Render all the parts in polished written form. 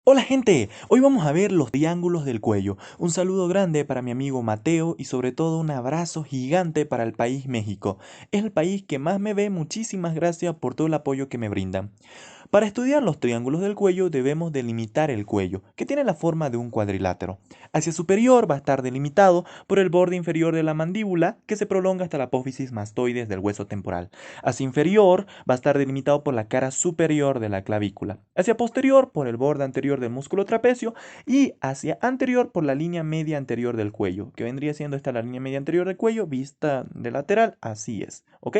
Hola gente, hoy vamos a ver los triángulos del cuello. Un saludo grande para mi amigo Mateo y sobre todo un abrazo gigante para el país México. Es el país que más me ve, muchísimas gracias por todo el apoyo que me brindan. Para estudiar los triángulos del cuello debemos delimitar el cuello, que tiene la forma de un cuadrilátero. Hacia superior va a estar delimitado por el borde inferior de la mandíbula, que se prolonga hasta la apófisis mastoides del hueso temporal. Hacia inferior va a estar delimitado por la cara superior de la clavícula. Hacia posterior por el borde anterior del músculo trapecio y hacia anterior por la línea media anterior del cuello, que vendría siendo esta la línea media anterior del cuello vista de lateral, así es, ¿ok?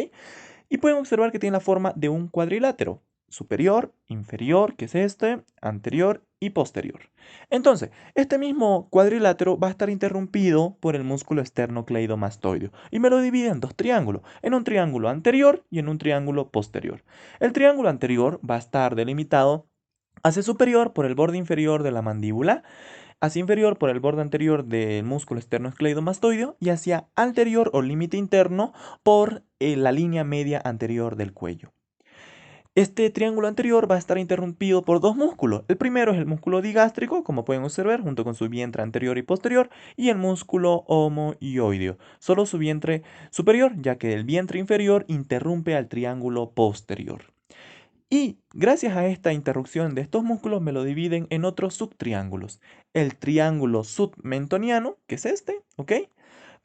Y pueden observar que tiene la forma de un cuadrilátero. Superior, inferior, que es este, anterior y posterior. Entonces, este mismo cuadrilátero va a estar interrumpido por el músculo esternocleidomastoideo y me lo divide en dos triángulos, en un triángulo anterior y en un triángulo posterior. El triángulo anterior va a estar delimitado hacia superior por el borde inferior de la mandíbula, hacia inferior por el borde anterior del músculo esternocleidomastoideo y hacia anterior o límite interno por la línea media anterior del cuello. Este triángulo anterior va a estar interrumpido por dos músculos. El primero es el músculo digástrico, como pueden observar, junto con su vientre anterior y posterior, y el músculo omoioideo, solo su vientre superior, ya que el vientre inferior interrumpe al triángulo posterior. Y gracias a esta interrupción de estos músculos me lo dividen en otros subtriángulos. El triángulo submentoniano, que es este, ¿ok?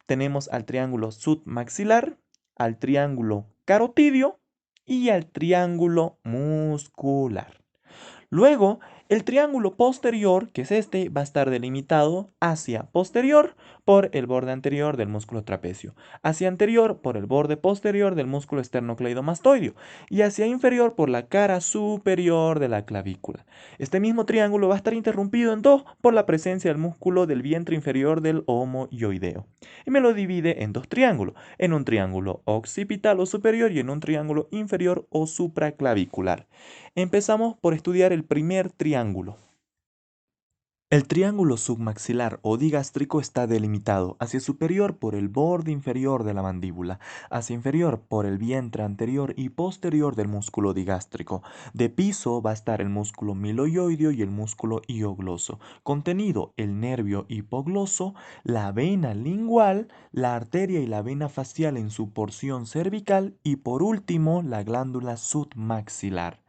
Tenemos al triángulo submaxilar, al triángulo carotidio y al triángulo muscular. Luego, el triángulo posterior, que es este, va a estar delimitado hacia posterior por el borde anterior del músculo trapecio, hacia anterior por el borde posterior del músculo esternocleidomastoideo y hacia inferior por la cara superior de la clavícula. Este mismo triángulo va a estar interrumpido en dos por la presencia del músculo del vientre inferior del omoioideo. Y me lo divide en dos triángulos, en un triángulo occipital o superior y en un triángulo inferior o supraclavicular. Empezamos por estudiar el primer triángulo. El triángulo submaxilar o digástrico está delimitado hacia superior por el borde inferior de la mandíbula, hacia inferior por el vientre anterior y posterior del músculo digástrico. De piso va a estar el músculo miloioideo y el músculo hiogloso. Contenido el nervio hipogloso, la vena lingual, la arteria y la vena facial en su porción cervical y por último la glándula submaxilar.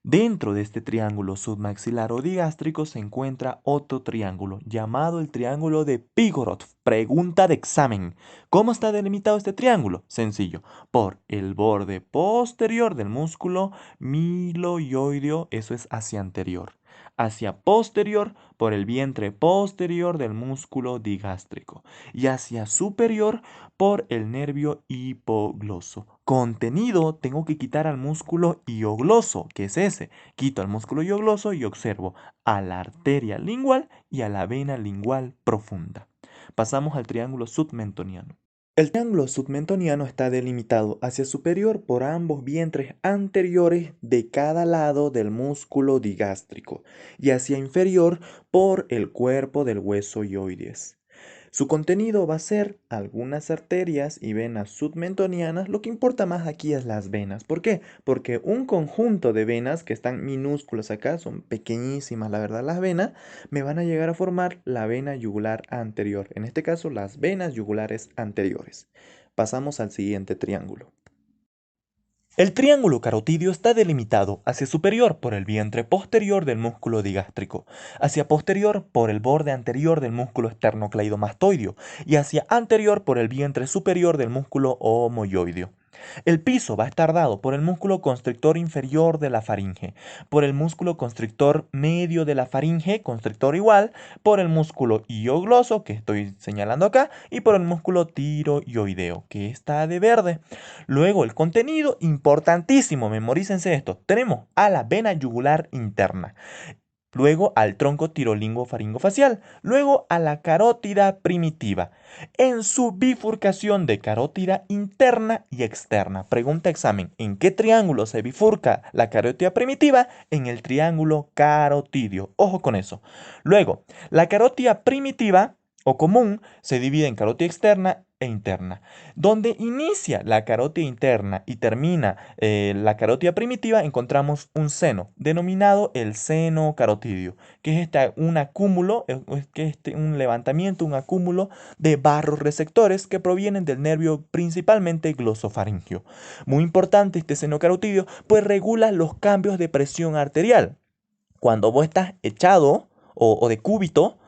Dentro de este triángulo submaxilar o digástrico se encuentra otro triángulo llamado el triángulo de Pigorov. Pregunta de examen. ¿Cómo está delimitado este triángulo? Sencillo. Por el borde posterior del músculo miloioideo, eso es hacia anterior. Hacia posterior por el vientre posterior del músculo digástrico. Y hacia superior por el nervio hipogloso. Contenido, tengo que quitar al músculo hiogloso, que es ese. Quito al músculo hiogloso y observo a la arteria lingual y a la vena lingual profunda. Pasamos al triángulo submentoniano. El triángulo submentoniano está delimitado hacia superior por ambos vientres anteriores de cada lado del músculo digástrico y hacia inferior por el cuerpo del hueso ioides. Su contenido va a ser algunas arterias y venas submentonianas. Lo que importa más aquí es las venas. ¿Por qué? Porque un conjunto de venas que están minúsculas acá, son pequeñísimas, la verdad, las venas, me van a llegar a formar la vena yugular anterior. En este caso, las venas yugulares anteriores. Pasamos al siguiente triángulo. El triángulo carotidio está delimitado hacia superior por el vientre posterior del músculo digástrico, hacia posterior por el borde anterior del músculo esternocleidomastoideo y hacia anterior por el vientre superior del músculo omoioideo. El piso va a estar dado por el músculo constrictor inferior de la faringe, por el músculo constrictor medio de la faringe, constrictor igual, por el músculo hiogloso, que estoy señalando acá, y por el músculo tiroioideo, que está de verde. Luego el contenido, importantísimo, memorícense esto, tenemos a la vena yugular interna. luego al tronco tirolingo-faringofacial, luego a la carótida primitiva, en su bifurcación de carótida interna y externa. Pregunta examen, ¿en qué triángulo se bifurca la carótida primitiva? En el triángulo carotidio. Ojo con eso. Luego, la carótida primitiva o común se divide en carótida externa e interna. Donde inicia la carótida interna y termina la carótida primitiva, encontramos un seno, denominado el seno carotidio, que es un acúmulo, un levantamiento, un acúmulo de vasos receptores que provienen del nervio principalmente glosofaringio. Muy importante este seno carotidio, pues regula los cambios de presión arterial. Cuando vos estás echado o de cúbito,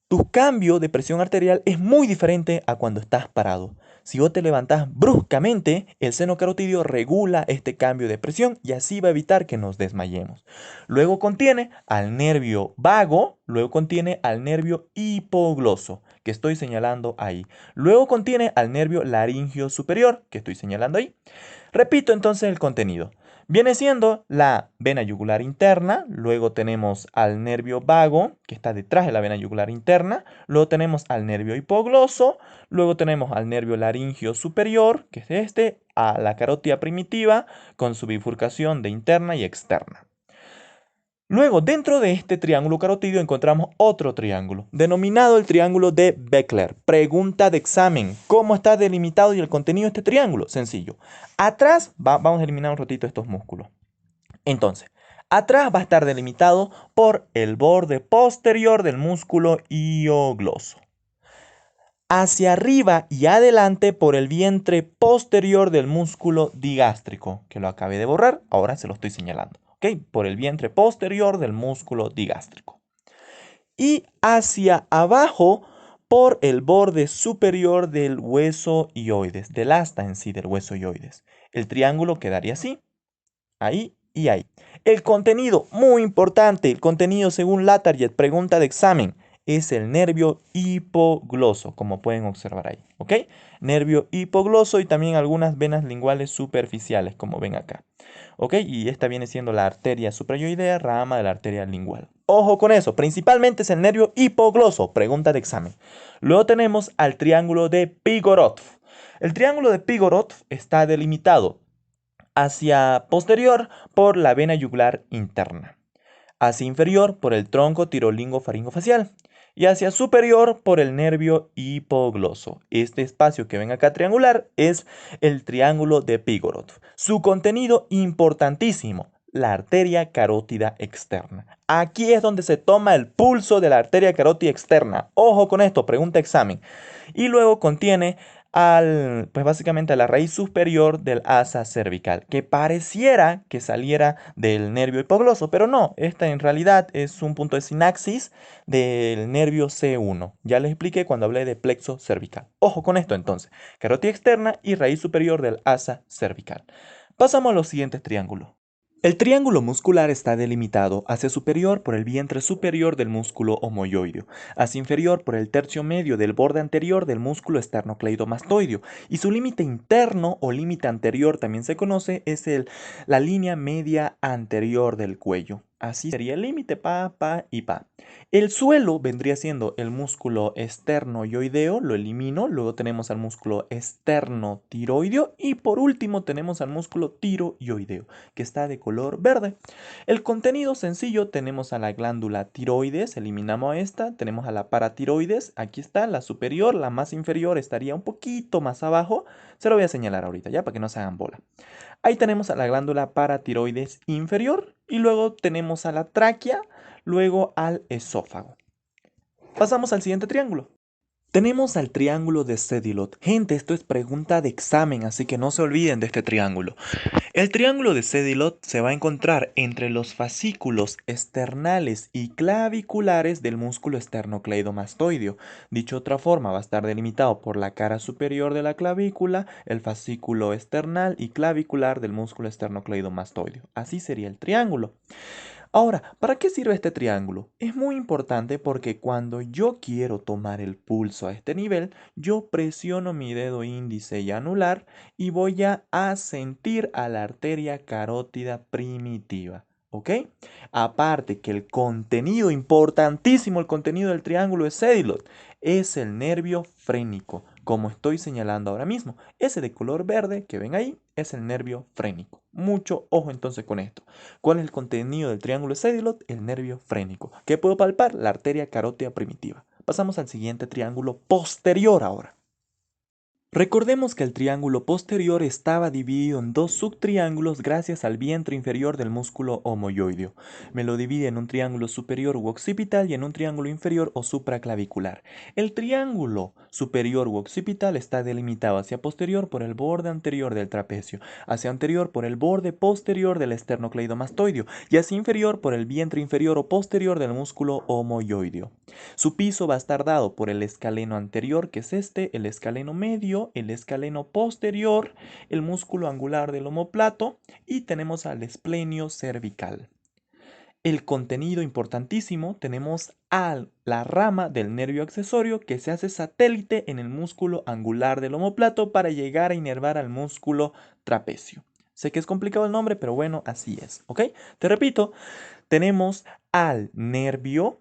tu cambio de presión arterial es muy diferente a cuando estás parado. Si vos te levantás bruscamente, el seno carotidio regula este cambio de presión y así va a evitar que nos desmayemos. Luego contiene al nervio vago, luego contiene al nervio hipogloso, que estoy señalando ahí. Luego contiene al nervio laringio superior, que estoy señalando ahí. Repito entonces el contenido. Viene siendo la vena yugular interna, luego tenemos al nervio vago, que está detrás de la vena yugular interna, luego tenemos al nervio hipogloso, luego tenemos al nervio laringio superior, que es este, a la carótida primitiva, con su bifurcación de interna y externa. Luego, dentro de este triángulo carotidio encontramos otro triángulo, denominado el triángulo de Beckler. Pregunta de examen, ¿cómo está delimitado y el contenido de este triángulo? Sencillo. Atrás, vamos a eliminar un ratito estos músculos. Entonces, atrás va a estar delimitado por el borde posterior del músculo hiogloso. Hacia arriba y adelante por el vientre posterior del músculo digástrico, que lo acabé de borrar, ahora se lo estoy señalando. Por el vientre posterior del músculo digástrico. Y hacia abajo por el borde superior del hueso hioides, del asta en sí del hueso hioides. El triángulo quedaría así, ahí y ahí. El contenido, muy importante, el contenido según la Target, pregunta de examen, es el nervio hipogloso, como pueden observar ahí, ¿ok? Nervio hipogloso y también algunas venas linguales superficiales, como ven acá. ¿Ok? Y esta viene siendo la arteria suprayoidea, rama de la arteria lingual. Ojo con eso, principalmente es el nervio hipogloso, pregunta de examen. Luego tenemos al triángulo de Pigorov. El triángulo de Pigorov está delimitado hacia posterior por la vena yugular interna, hacia inferior por el tronco tirolingo-faringofacial y hacia superior por el nervio hipogloso. Este espacio que ven acá triangular es el triángulo de Pigorov. Su contenido importantísimo, la arteria carótida externa. Aquí es donde se toma el pulso de la arteria carótida externa. Ojo con esto, pregunta examen. Y luego contiene pues básicamente a la raíz superior del asa cervical, que pareciera que saliera del nervio hipogloso, pero no, esta en realidad es un punto de sinapsis del nervio C1. Ya les expliqué cuando hablé de plexo cervical. Ojo con esto entonces, carótida externa y raíz superior del asa cervical. Pasamos a los siguientes triángulos. El triángulo muscular está delimitado hacia superior por el vientre superior del músculo omoioideo, hacia inferior por el tercio medio del borde anterior del músculo esternocleidomastoideo, y su límite interno o límite anterior también se conoce es la línea media anterior del cuello. Así sería el límite, pa, y pa. El suelo vendría siendo el músculo esternoioideo, lo elimino, luego tenemos al músculo esternotiroideo y por último tenemos al músculo tiroioideo, que está de color verde. El contenido sencillo, tenemos a la glándula tiroides, eliminamos esta, tenemos a la paratiroides, aquí está la superior, la más inferior estaría un poquito más abajo, se lo voy a señalar ahorita ya para que no se hagan bola. Ahí tenemos a la glándula paratiroides inferior y luego tenemos a la tráquea, luego al esófago. Pasamos al siguiente triángulo. Tenemos al triángulo de Sedilot. Gente, esto es pregunta de examen, así que no se olviden de este triángulo. El triángulo de Sedilot se va a encontrar entre los fascículos esternales y claviculares del músculo esternocleidomastoideo. Dicho de otra forma, va a estar delimitado por la cara superior de la clavícula, el fascículo esternal y clavicular del músculo esternocleidomastoideo. Así sería el triángulo. Ahora, ¿para qué sirve este triángulo? Es muy importante porque cuando yo quiero tomar el pulso a este nivel, yo presiono mi dedo índice y anular y voy a sentir a la arteria carótida primitiva. ¿ok? Aparte que el contenido, importantísimo, el contenido del triángulo de Sedilot, es el nervio frénico, como estoy señalando ahora mismo. Ese de color verde que ven ahí es el nervio frénico. Mucho ojo entonces con esto. ¿Cuál es el contenido del triángulo de Sedilot? El nervio frénico. ¿Qué puedo palpar? La arteria carótida primitiva. Pasamos al siguiente triángulo posterior ahora. Recordemos que el triángulo posterior estaba dividido en dos subtriángulos gracias al vientre inferior del músculo homoyoideo. Me lo divide en un triángulo superior u occipital y en un triángulo inferior o supraclavicular. El triángulo superior u occipital está delimitado hacia posterior por el borde anterior del trapecio, hacia anterior por el borde posterior del esternocleidomastoideo y hacia inferior por el vientre inferior o posterior del músculo homoyoideo. Su piso va a estar dado por el escaleno anterior, que es este, el escaleno medio, el escaleno posterior, el músculo angular del omóplato y tenemos al esplenio cervical. El contenido importantísimo, tenemos a la rama del nervio accesorio que se hace satélite en el músculo angular del omóplato para llegar a inervar al músculo trapecio. Sé que es complicado el nombre, pero bueno, así es, ¿ok? Te repito, tenemos al nervio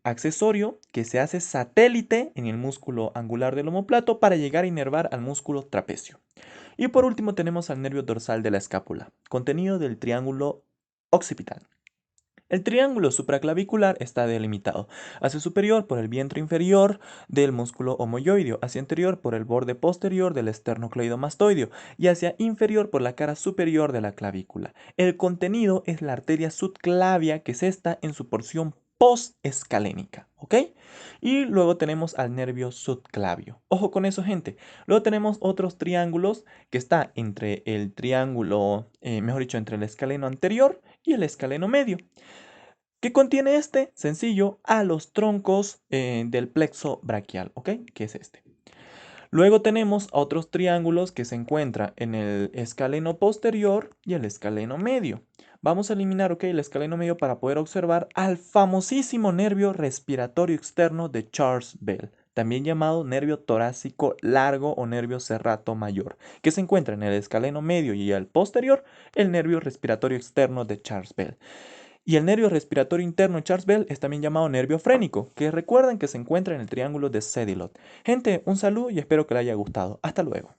accesorio que se hace satélite en el músculo angular del omóplato para llegar a inervar al músculo trapecio. Y por último tenemos al nervio dorsal de la escápula, contenido del triángulo occipital. El triángulo supraclavicular está delimitado hacia superior por el vientre inferior del músculo homoyoideo, hacia interior por el borde posterior del esternocleidomastoideo y hacia inferior por la cara superior de la clavícula. El contenido es la arteria subclavia, que es esta en su porción postescalénica, ¿ok? Y luego tenemos al nervio subclavio. Ojo con eso, gente. Luego tenemos otros triángulos que está entre el triángulo, mejor dicho, entre el escaleno anterior y el escaleno medio. ¿Qué contiene este? Sencillo, a los troncos del plexo braquial, ¿ok? Que es este. Luego tenemos a otros triángulos que se encuentran en el escaleno posterior y el escaleno medio. Vamos a eliminar, ¿ok? El escaleno medio para poder observar al famosísimo nervio respiratorio externo de Charles Bell, también llamado nervio torácico largo o nervio serrato mayor, que se encuentra en el escaleno medio y el posterior, el nervio respiratorio externo de Charles Bell. Y el nervio respiratorio interno de Charles Bell es también llamado nervio frénico, que recuerden que se encuentra en el triángulo de Sedilot. Gente, un saludo y espero que les haya gustado. Hasta luego.